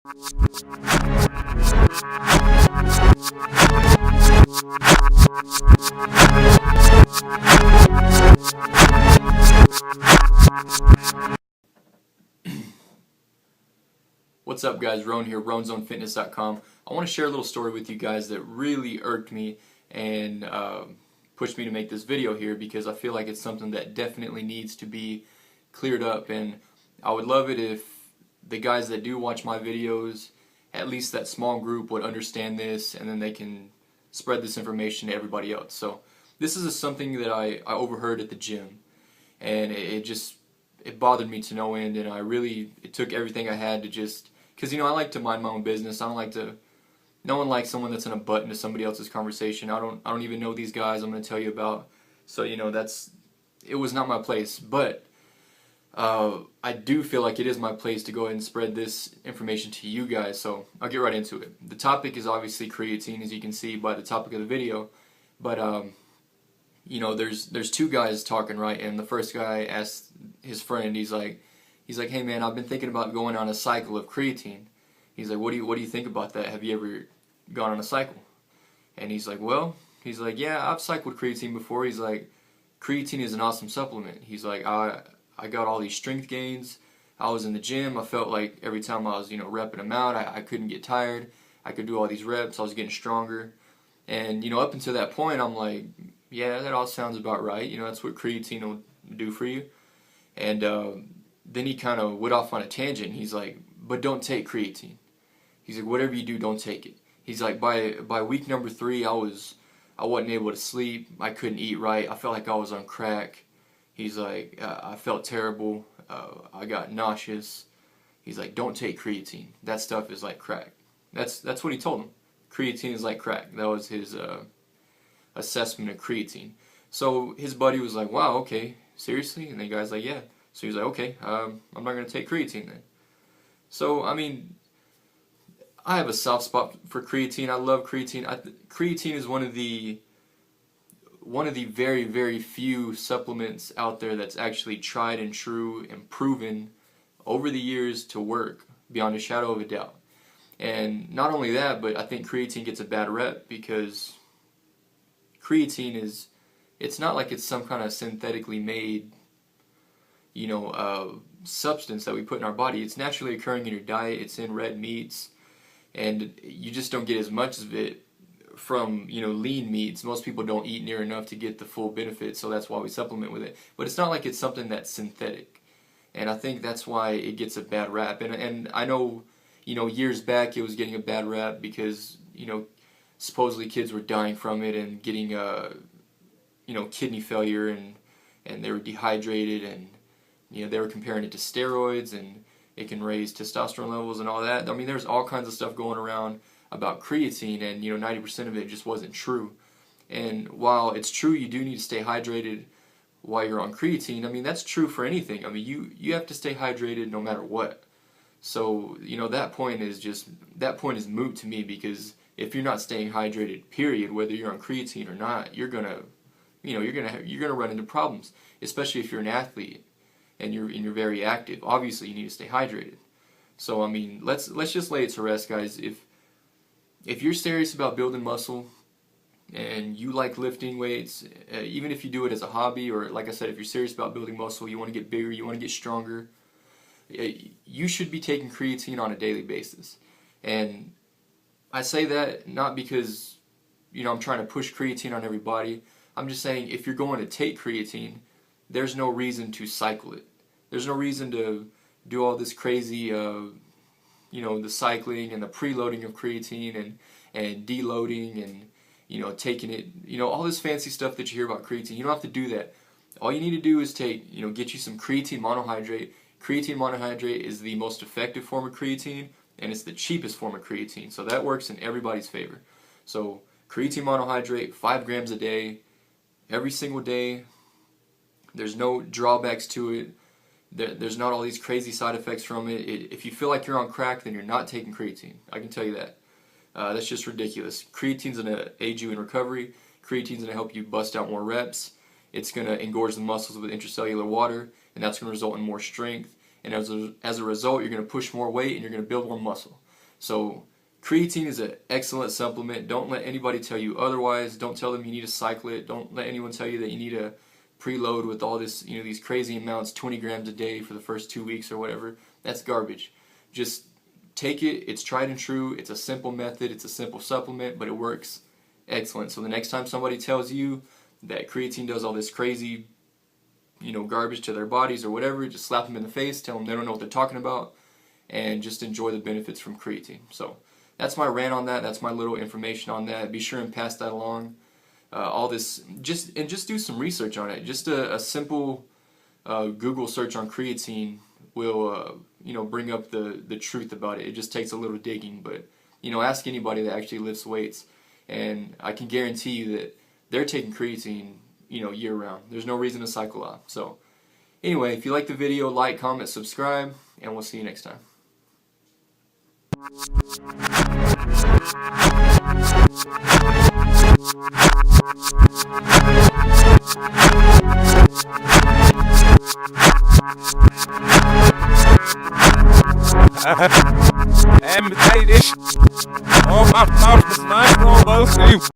What's up guys, Rone here, RoneZoneFitness.com. I want to share a little story with you guys that really irked me and pushed me to make this video here because I feel like it's something that definitely needs to be cleared up, and I would love it if the guys that do watch my videos, at least that small group, would understand this and then they can spread this information to everybody else. So this is something that I overheard at the gym, and it bothered me to no end, and it took everything I had to just, because I like to mind my own business. I don't like to, no one likes someone that's in a butt into somebody else's conversation. I don't even know these guys I'm going to tell you about. So it was not my place, but I do feel like it is my place to go ahead and spread this information to you guys, so I'll get right into it. The topic is obviously creatine, as you can see by the topic of the video, but there's two guys talking, right? And the first guy asked his friend, he's like, hey man, I've been thinking about going on a cycle of creatine. He's like, what do you think about that? Have you ever gone on a cycle? And he's like, yeah, I've cycled creatine before. He's like, creatine is an awesome supplement. He's like, I got all these strength gains. I was in the gym. I felt like every time I was, repping them out, I couldn't get tired. I could do all these reps. I was getting stronger. And, up until that point, I'm like, yeah, that all sounds about right. That's what creatine will do for you. And then he kind of went off on a tangent. He's like, but don't take creatine. He's like, whatever you do, don't take it. He's like, by week number 3, I wasn't able to sleep. I couldn't eat right. I felt like I was on crack. He's like, I felt terrible. I got nauseous. He's like, don't take creatine. That stuff is like crack. That's what he told him. Creatine is like crack. That was his assessment of creatine. So his buddy was like, wow, okay, seriously? And the guy's like, yeah. So he's like, okay, I'm not going to take creatine then. So, I have a soft spot for creatine. I love creatine. Creatine is one of the very, very few supplements out there that's actually tried and true and proven over the years to work beyond a shadow of a doubt. And not only that, but I think creatine gets a bad rep because creatine it's not like it's some kind of synthetically made, substance that we put in our body. It's naturally occurring in your diet. It's in red meats, and you just don't get as much of it from lean meats. Most people don't eat near enough to get the full benefit, so that's why we supplement with it. But it's not like it's something that's synthetic, and I think that's why it gets a bad rap. And I know years back it was getting a bad rap because supposedly kids were dying from it and getting kidney failure, and they were dehydrated, and they were comparing it to steroids, and it can raise testosterone levels and all that. There's all kinds of stuff going around about creatine, and 90% of it just wasn't true. And while it's true you do need to stay hydrated while you're on creatine, that's true for anything. You have to stay hydrated no matter what. So that point is moot to me, because if you're not staying hydrated, period, whether you're on creatine or not, you're gonna run into problems, especially if you're an athlete and you're very active. Obviously you need to stay hydrated. So let's just lay it to rest, guys. If you're serious about building muscle and you like lifting weights, even if you do it as a hobby, or like I said, if you're serious about building muscle, you want to get bigger, you want to get stronger, you should be taking creatine on a daily basis. And I say that not because I'm trying to push creatine on everybody. I'm just saying, if you're going to take creatine, there's no reason to cycle it. There's no reason to do all this crazy the cycling and the preloading of creatine and deloading and taking it, all this fancy stuff that you hear about creatine. You don't have to do that. All you need to do is get you some creatine monohydrate. Creatine monohydrate is the most effective form of creatine, and it's the cheapest form of creatine, so that works in everybody's favor. So creatine monohydrate, 5 grams a day, every single day. There's no drawbacks to it. There's not all these crazy side effects from it. If you feel like you're on crack, then you're not taking creatine. I can tell you that. That's just ridiculous. Creatine's going to aid you in recovery. Creatine's going to help you bust out more reps. It's going to engorge the muscles with intracellular water, and that's going to result in more strength. And as a result, you're going to push more weight and you're going to build more muscle. So creatine is an excellent supplement. Don't let anybody tell you otherwise. Don't tell them you need to cycle it. Don't let anyone tell you that you need to preload with all this, these crazy amounts, 20 grams a day for the first 2 weeks or whatever. That's garbage. Just take it. It's tried and true. It's a simple method. It's a simple supplement, but it works excellent. So the next time somebody tells you that creatine does all this crazy, garbage to their bodies or whatever, just slap them in the face, tell them they don't know what they're talking about, and just enjoy the benefits from creatine. So that's my rant on that. That's my little information on that. Be sure and pass that along. All this, just do some research on it. Just a simple Google search on creatine will bring up the truth about it. It just takes a little digging, but ask anybody that actually lifts weights, and I can guarantee you that they're taking creatine year round. There's no reason to cycle off. So anyway, if you like the video, like, comment, subscribe, and we'll see you next time. I'm this. Oh, my mouth is nice, all those things.